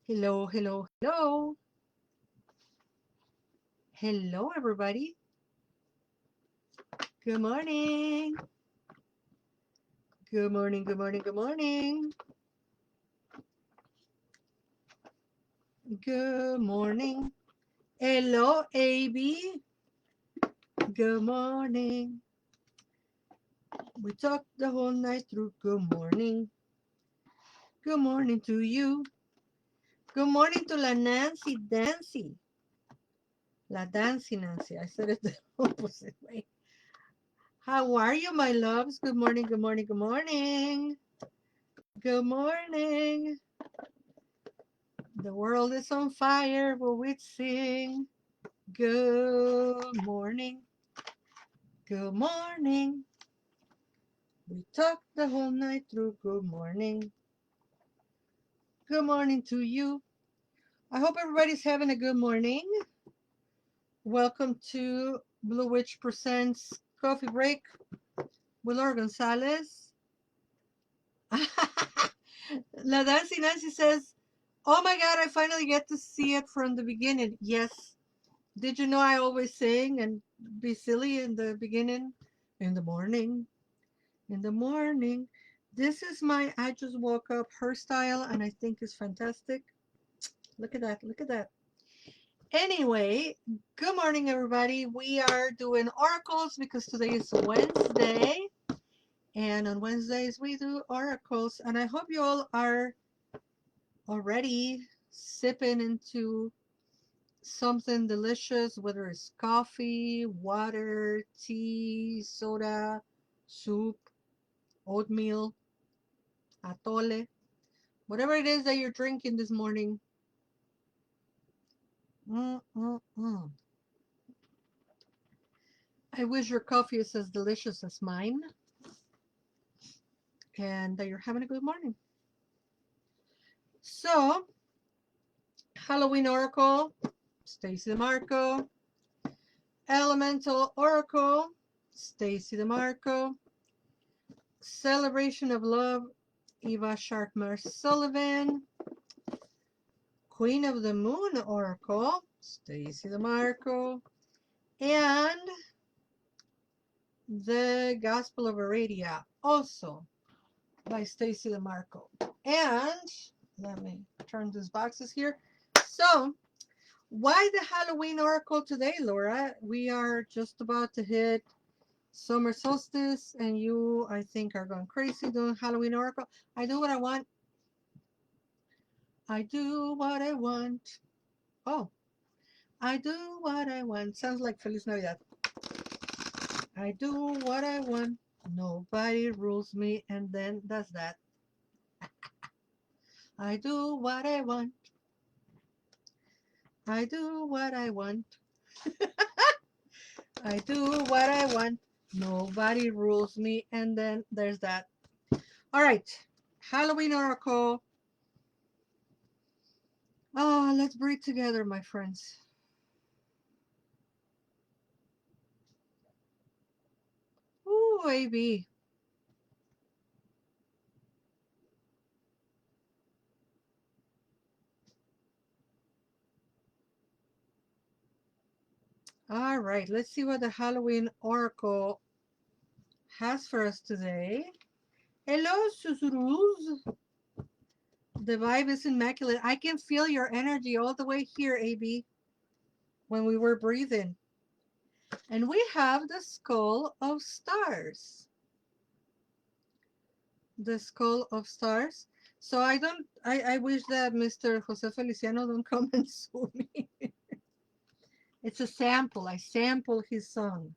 Hello, hello, hello. Hello, everybody. Good morning. Good morning, good morning, good morning. Good morning. Hello, AB. Good morning. We talked the whole night through. Good morning. Good morning to you. Good morning to La Nancy Dancy. La Dancy Nancy. I said it the opposite way. How are you, my loves? Good morning, good morning, good morning. Good morning. The world is on fire, but we sing. Good morning. Good morning. We talked the whole night through. Good morning. Good morning to you. I hope everybody's having a good morning. Welcome to Blue Witch Presents Coffee Break with Laura González. La Nancy says, "Oh my God, I finally get to see it from the beginning." Yes. Did you know I always sing and be silly in the beginning? In the morning, in the morning. This is my I just woke up hairstyle and I think it's fantastic. Look at that, look at that. Anyway, good morning everybody. We are doing oracles because today is Wednesday. And on Wednesdays we do oracles. And I hope you all are already sipping into something delicious, whether it's coffee, water, tea, soda, soup, oatmeal, atole, whatever it is that you're drinking this morning. Mm, mm, mm. I wish your coffee is as delicious as mine and that you're having a good morning. So, Halloween Oracle, Stacy DeMarco. Elemental Oracle, Stacy DeMarco. Celebration of Love, Eva Sharkmar Sullivan. Queen of the Moon Oracle, Stacy DeMarco. And the Gospel of Aradia, also by Stacy DeMarco. And let me turn these boxes here. So, why the Halloween Oracle today, Laura? We are just about to hit summer solstice, and you, I think, are going crazy doing Halloween Oracle. I do what I want. I do what I want. Oh, I do what I want. Sounds like Feliz Navidad. I do what I want. Nobody rules me, and then does that. I do what I want. I do what I want. I do what I want. Nobody rules me, and then there's that. All right, Halloween Oracle. Oh, let's breathe together, my friends. Ooh, AB. All right, let's see what the Halloween Oracle has for us today. Hello, Susurus. The vibe is immaculate. I can feel your energy all the way here, AB, when we were breathing. And we have the Skull of Stars. The Skull of Stars. So I wish that Mr. Jose Feliciano don't come and sue me. It's a sample. I sample his song.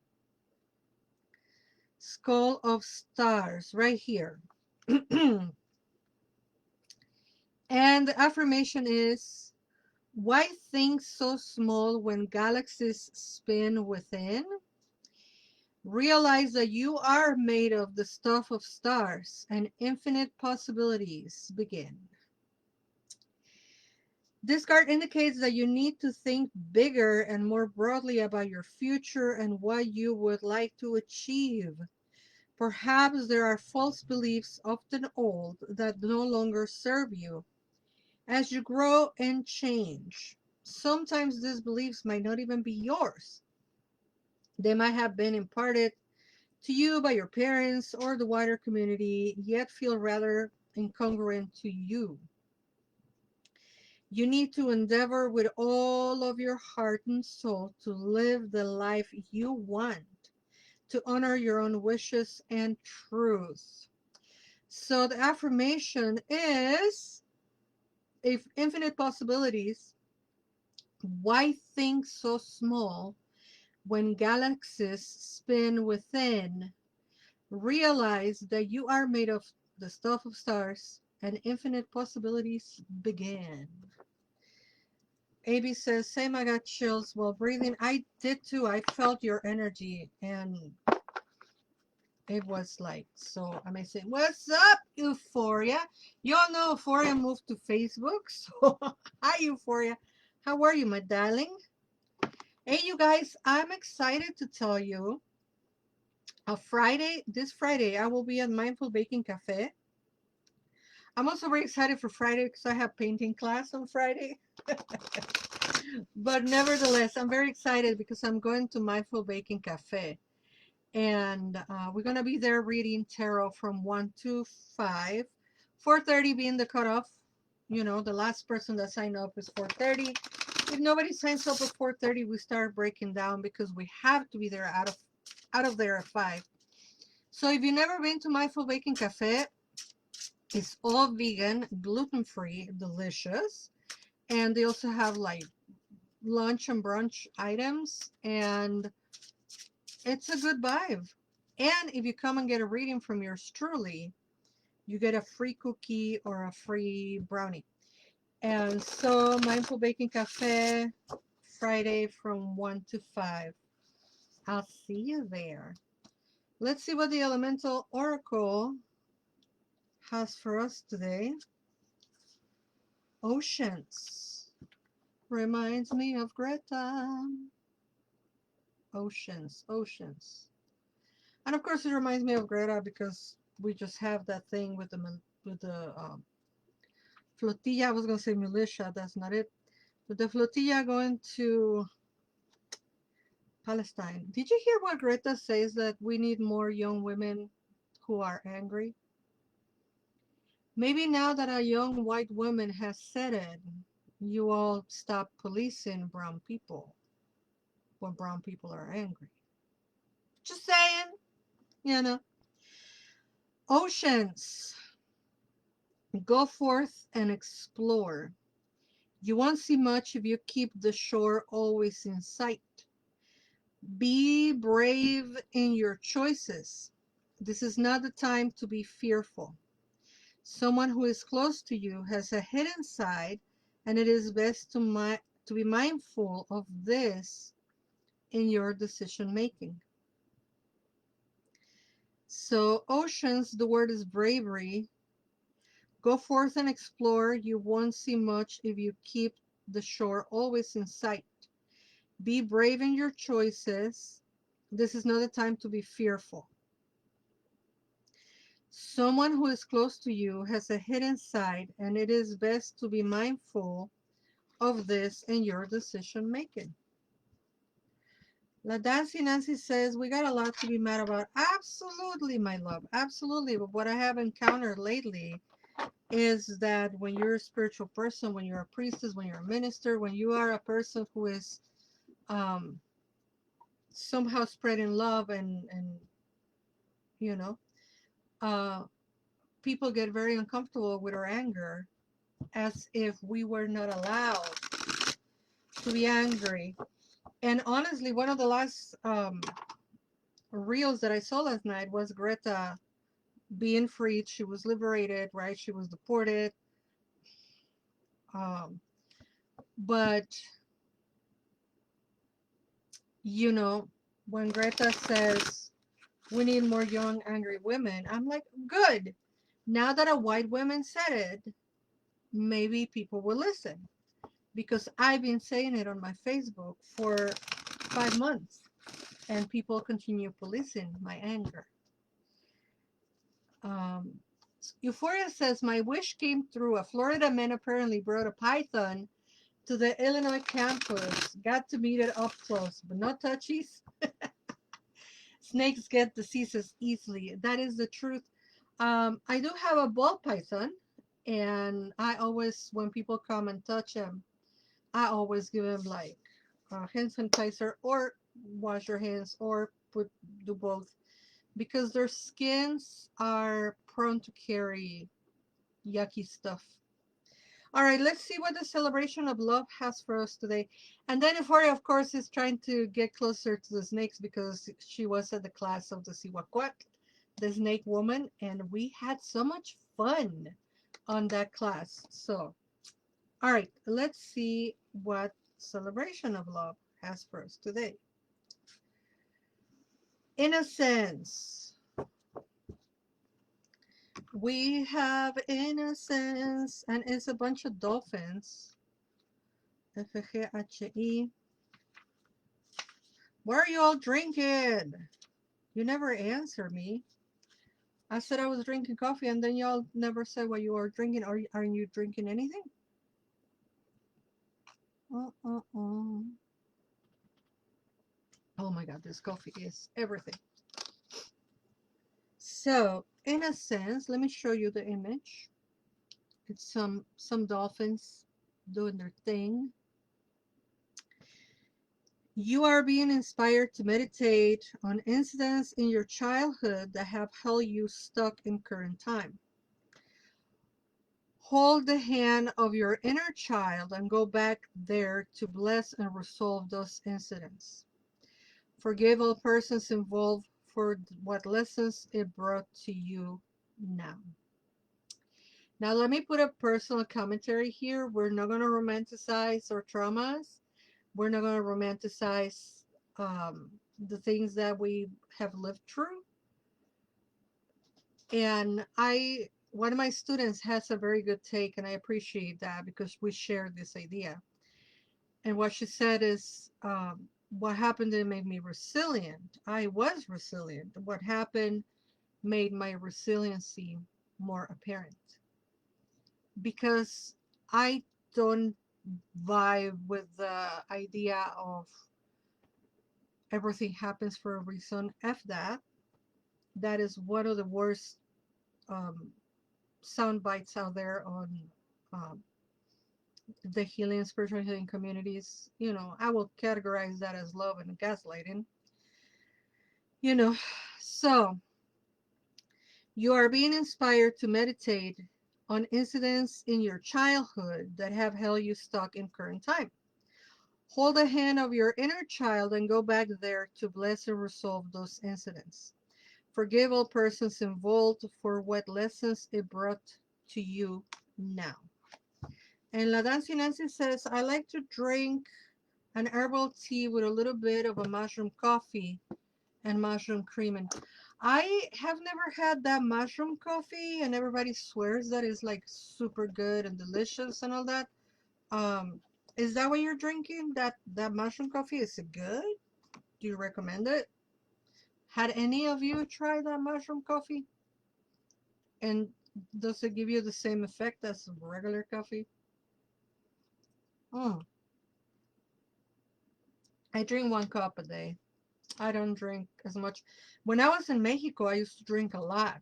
Skull of Stars, right here. And the affirmation is, why think so small when galaxies spin within? Realize that you are made of the stuff of stars and infinite possibilities begin. This card indicates that you need to think bigger and more broadly about your future and what you would like to achieve. Perhaps there are false beliefs, often old, that no longer serve you. as you grow and change. Sometimes these beliefs might not even be yours. They might have been imparted to you by your parents or the wider community, yet feel rather incongruent to you. You need to endeavor with all of your heart and soul to live the life you want, to honor your own wishes and truth. So the affirmation is, if infinite possibilities, why think so small when galaxies spin within? Realize that you are made of the stuff of stars and infinite possibilities begin. AB says, same, I got chills while breathing. I did too. I felt your energy and it was like so amazing. What's up, Euphoria? Y'all know Euphoria moved to Facebook. So, hi, Euphoria. How are you, my darling? Hey, you guys, I'm excited to tell you this Friday, I will be at Mindful Baking Cafe. I'm also very excited for Friday because I have painting class on Friday. But nevertheless, I'm very excited because I'm going to Mindful Baking Cafe. And we're going to be there reading tarot from 1 to 5. 4:30 being the cutoff. You know, the last person that signed up is 4:30. If nobody signs up at 4:30, we start breaking down because we have to be there out of there at 5. So if you've never been to Mindful Baking Cafe, it's all vegan, gluten-free, delicious. And they also have like lunch and brunch items, and it's a good vibe. And if you come and get a reading from yours truly, you get a free cookie or a free brownie. And so Mindful Baking Cafe, Friday from 1 to 5. I'll see you there. Let's see what the Elemental Oracle has for us today. Oceans. Reminds me of Greta. Oceans, oceans. And of course it reminds me of Greta because we just have that thing with the flotilla. I was going to say militia, that's not it. But the flotilla going to Palestine. Did you hear what Greta says, that we need more young women who are angry? Maybe now that a young white woman has said it, you all stop policing brown people when brown people are angry. Just saying, you know. Oceans. Go forth and explore. You won't see much if you keep the shore always in sight. Be brave in your choices. This is not the time to be fearful. Someone who is close to you has a hidden side, and it is best to be mindful of this in your decision making. So, oceans, the word is bravery. Go forth and explore. You won't see much if you keep the shore always in sight. Be brave in your choices. This is not the time to be fearful. Someone who is close to you has a hidden side, and it is best to be mindful of this in your decision making. La Dancy Nancy says, we got a lot to be mad about. Absolutely, my love. Absolutely. But what I have encountered lately is that when you're a spiritual person, when you're a priestess, when you're a minister, when you are a person who is somehow spreading love and you know, uh, people get very uncomfortable with our anger as if we were not allowed to be angry. And honestly, one of the last reels that I saw last night was Greta being freed. She was liberated, right? She was deported. Um, but, you know, when Greta says we need more young, angry women, I'm like, good. Now that a white woman said it, maybe people will listen. Because I've been saying it on my Facebook for 5 months, and people continue policing my anger. Euphoria says, my wish came through. A Florida man apparently brought a python to the Illinois campus. Got to meet it up close, but no touchies. Snakes get diseases easily. That is the truth. I do have a ball python, and I always, when people come and touch him, I always give him like hand sanitizer or wash your hands or do both because their skins are prone to carry yucky stuff. All right, let's see what the celebration of love has for us today. And then Euphoria, of course, is trying to get closer to the snakes because she was at the class of the Siwakwat, the snake woman, and we had so much fun on that class. So, all right, let's see what celebration of love has for us today. Innocence. We have innocence, and it's a bunch of dolphins. FGHI. What are you all drinking? You never answer me. I said I was drinking coffee, and then y'all never said what you are drinking. Are you drinking anything? Oh my God, this coffee is everything. So, in a sense, let me show you the image. It's some dolphins doing their thing. You are being inspired to meditate on incidents in your childhood that have held you stuck in current time. Hold the hand of your inner child and go back there to bless and resolve those incidents. Forgive all persons involved for what lessons it brought to you now. Now, let me put a personal commentary here. We're not going to romanticize our traumas. We're not going to romanticize the things that we have lived through. And one of my students has a very good take, and I appreciate that because we share this idea. And what she said is, what happened didn't make me resilient. I was resilient. What happened made my resiliency more apparent. Because I don't vibe with the idea of everything happens for a reason. F that. That is one of the worst sound bites out there on um, the healing, spiritual healing communities. I will categorize that as love and gaslighting. You know, so you are being inspired to meditate on incidents in your childhood that have held you stuck in current time. Hold the hand of your inner child and go back there to bless and resolve those incidents. Forgive all persons involved for what lessons it brought to you now. And La Dancy Nancy says, I like to drink an herbal tea with a little bit of a mushroom coffee and mushroom cream. And I have never had that mushroom coffee, and everybody swears that it's like super good and delicious and all that. Is that what you're drinking? That mushroom coffee? Is it good? Do you recommend it? Had any of you tried that mushroom coffee? And does it give you the same effect as regular coffee? Oh, I drink 1 cup a day. I don't drink as much. When I was in Mexico, I used to drink a lot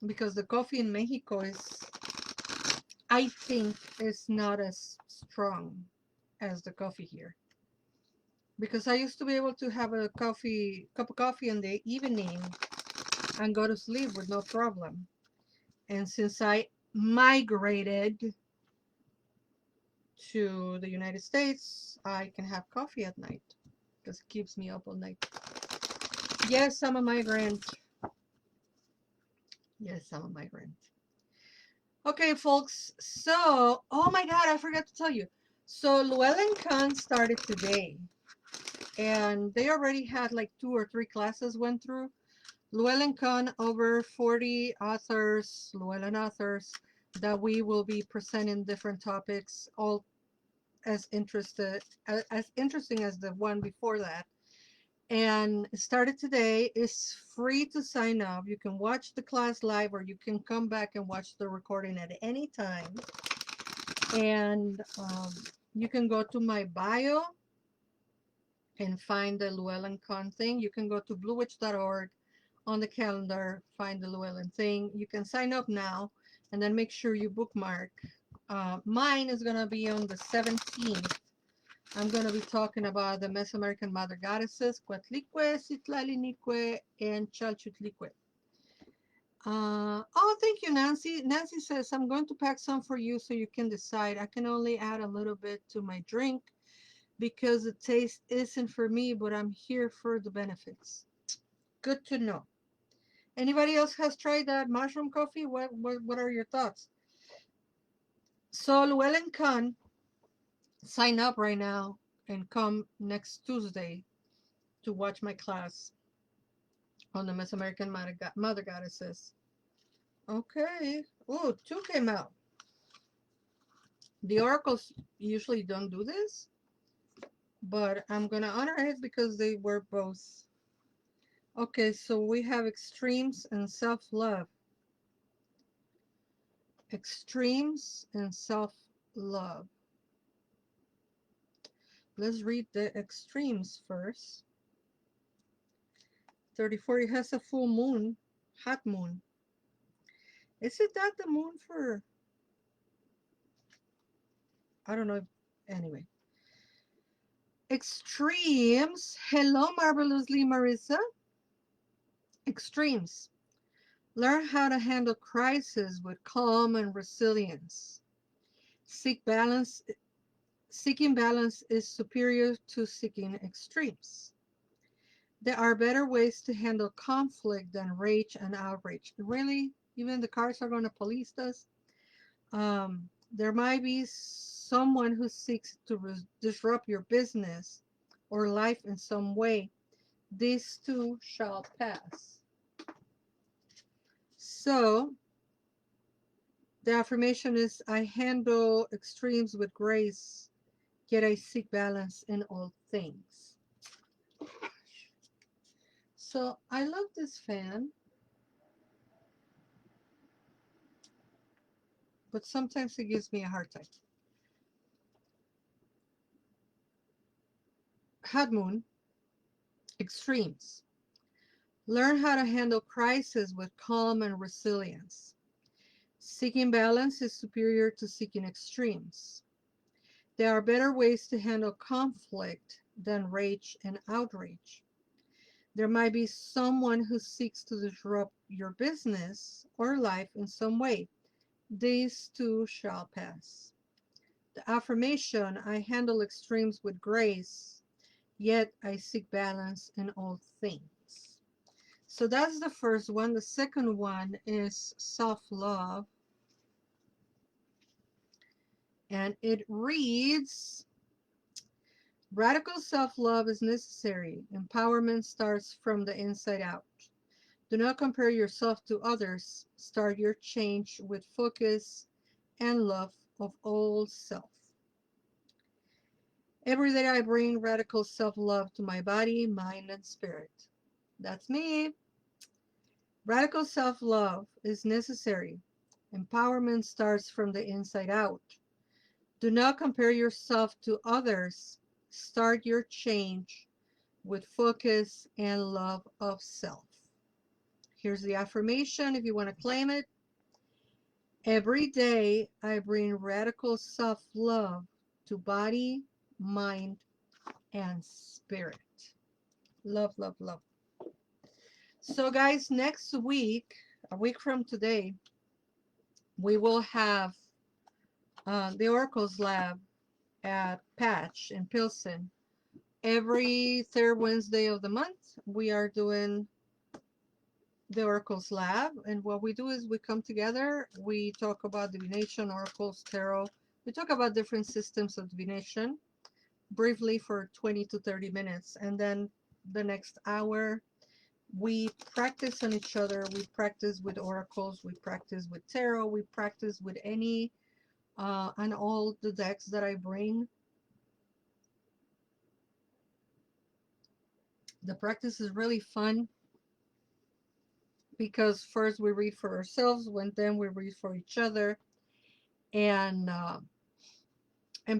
because the coffee in Mexico I think, is not as strong as the coffee here. Because I used to be able to have a cup of coffee in the evening and go to sleep with no problem. And since I migrated to the United States, I can have coffee at night because it keeps me up all night. Yes, I'm a migrant. Yes, I'm a migrant. Okay, folks. So, oh my God, I forgot to tell you. So, Llewellyn Con started today, and they already had like 2 or 3 classes went through. Llewellyn Con, over 40 authors, Llewellyn authors, that we will be presenting different topics, all as interesting as the one before that. and it started today. It's free to sign up. You can watch the class live, or you can come back and watch the recording at any time. And you can go to my bio and find the Llewellyn Con thing. You can go to bluewitch.org on the calendar, find the Llewellyn thing. You can sign up now and then make sure you bookmark. Mine is going to be on the 17th. I'm going to be talking about the Mesoamerican Mother Goddesses, Coatlicue, Citlalinicue, and Chalchutlicue. Oh, thank you, Nancy. Nancy says, I'm going to pack some for you so you can decide. I can only add a little bit to my drink because the taste isn't for me, but I'm here for the benefits. Good to know. Anybody else has tried that mushroom coffee? What are your thoughts? So Llewellyn Con, sign up right now and come next Tuesday to watch my class on the Mesoamerican Mother Goddesses. Okay. Oh, two came out. The oracles usually don't do this, but I'm gonna honor it because they were both. Okay, so we have extremes and self-love. Extremes and self-love. Let's read the extremes first. 34, it has a full moon, hot moon. Is it that the moon for, I don't know. Anyway. Extremes. Hello, marvelously Marissa. Extremes. Learn how to handle crisis with calm and resilience. Seeking balance is superior to seeking extremes. There are better ways to handle conflict than rage and outrage. Really? Even the cards are going to police us? There might be someone who seeks to disrupt your business or life in some way. This too shall pass. So, the affirmation is, I handle extremes with grace, yet I seek balance in all things. So, I love this fan, but sometimes it gives me a hard time. Hot moon, extremes. Learn how to handle crisis with calm and resilience. Seeking balance is superior to seeking extremes. There are better ways to handle conflict than rage and outrage. There might be someone who seeks to disrupt your business or life in some way. These too shall pass. The affirmation, I handle extremes with grace, yet I seek balance in all things. So that's the first one. The second one is self-love. And it reads, radical self-love is necessary. Empowerment starts from the inside out. Do not compare yourself to others. Start your change with focus and love of all self. Every day I bring radical self-love to my body, mind, and spirit. That's me. Radical self-love is necessary. Empowerment starts from the inside out. Do not compare yourself to others. Start your change with focus and love of self. Here's the affirmation if you want to claim it. Every day I bring radical self-love to body, mind, and spirit. Love, love, love. So guys, next week, a week from today, we will have the Oracles Lab at Patch in Pilsen. Every third Wednesday of the month, we are doing the Oracles Lab. And what we do is we come together, we talk about divination, oracles, tarot. We talk about different systems of divination briefly for 20 to 30 minutes. And then the next hour, we practice on each other. We practice with oracles. We practice with tarot. We practice with any and all the decks that I bring. The practice is really fun because first we read for ourselves, when then we read for each other, and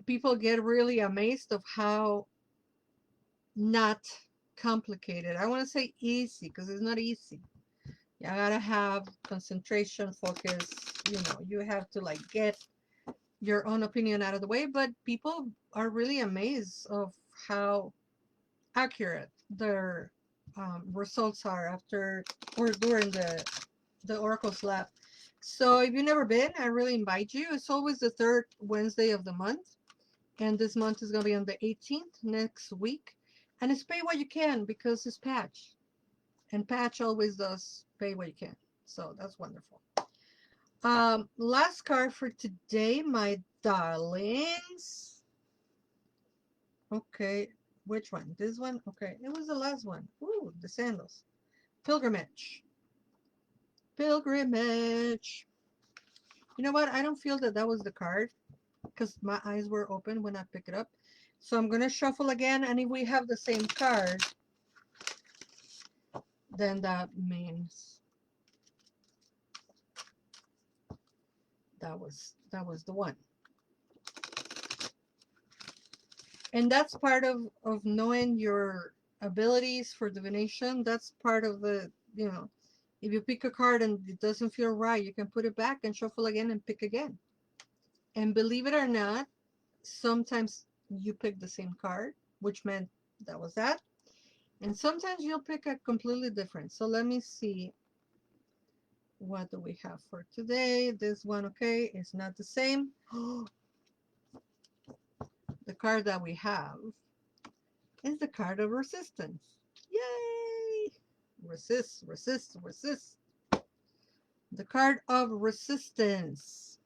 people get really amazed of how not complicated. I want to say easy because it's not easy. You gotta have concentration, focus. You know, you have to like get your own opinion out of the way. But people are really amazed of how accurate their results are after or during the Oracle's Lab. So if you've never been, I really invite you. It's always the third Wednesday of the month. And this month is going to be on the 18th next week. And it's pay what you can because it's Patch. And Patch always does pay what you can. So that's wonderful. Last card for today, my darlings. Okay, which one? This one? Okay, it was the last one. Ooh, the sandals. Pilgrimage. Pilgrimage. You know what? I don't feel that that was the card because my eyes were open when I picked it up. So I'm going to shuffle again, and if we have the same card, then that means that was the one. And that's part of knowing your abilities for divination. That's part of the, you know, if you pick a card and it doesn't feel right, you can put it back and shuffle again and pick again. And believe it or not, sometimes you pick the same card, which meant that was that. And sometimes you'll pick a completely different. So let me see. What do we have for today? This one, okay, it's not the same. The card that we have is the card of resistance. Yay! Resist, resist, resist. The card of resistance.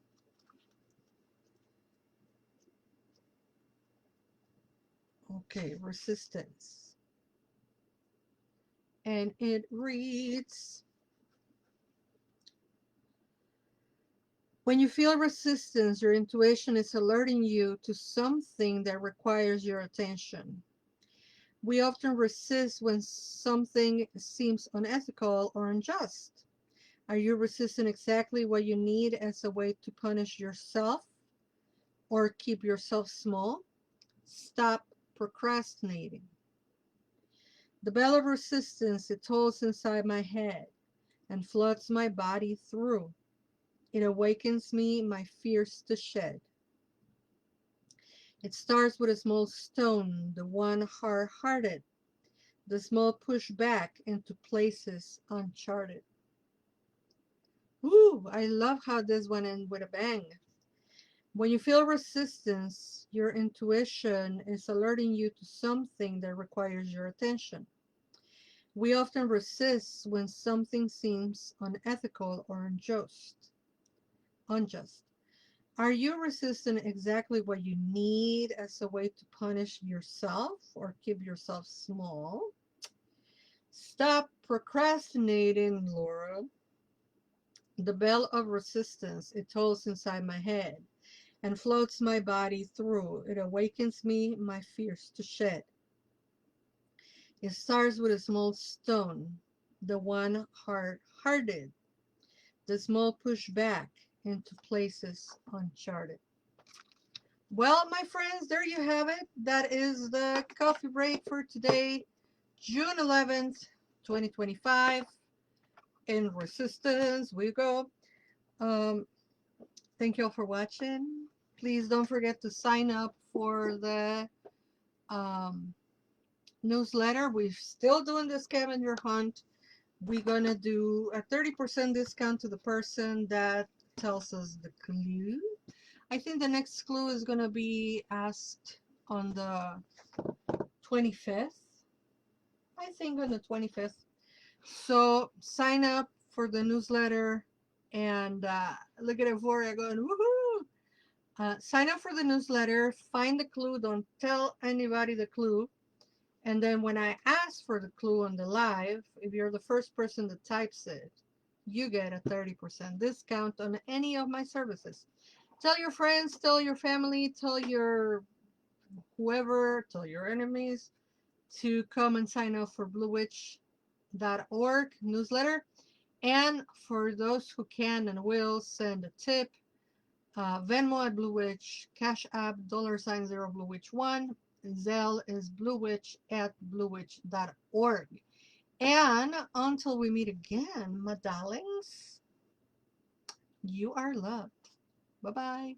Okay, resistance. And it reads, when you feel resistance, your intuition is alerting you to something that requires your attention. We often resist when something seems unethical or unjust. Are you resisting exactly what you need as a way to punish yourself or keep yourself small? Stop procrastinating. The bell of resistance, it tolls inside my head and floods my body through. It awakens me, my fears to shed. It starts with a small stone, the one hard-hearted, the small push back into places uncharted. Ooh, I love how this went in with a bang. When you feel resistance, your intuition is alerting you to something that requires your attention. We often resist when something seems unethical or unjust. Are you resisting exactly what you need as a way to punish yourself or keep yourself small? Stop procrastinating, Laura. The bell of resistance, it tolls inside my head and floats my body through. It awakens me, my fears to shed. It starts with a small stone, the one hard-hearted, the small push back into places uncharted. Well, my friends, there you have it. That is the coffee break for today, June 11th, 2025. In resistance, we go. Um, Thank you all for watching. Please don't forget to sign up for the um, newsletter. We're still doing the scavenger hunt. We're going to do a 30% discount to the person that tells us the clue. I think the next clue is going to be asked on the 25th. I think on the 25th. So sign up for the newsletter and look at Euphoria going, woohoo! Sign up for the newsletter, find the clue, don't tell anybody the clue. And then when I ask for the clue on the live, if you're the first person that types it, you get a 30% discount on any of my services. Tell your friends, tell your family, tell your whoever, tell your enemies, to come and sign up for bluewitch.org newsletter. And for those who can and will send a tip, Venmo at bluewitch, Cash App $0 bluewitch1, Zelle is bluewitch at bluewitch.org. And until we meet again, my darlings, you are loved. Bye bye.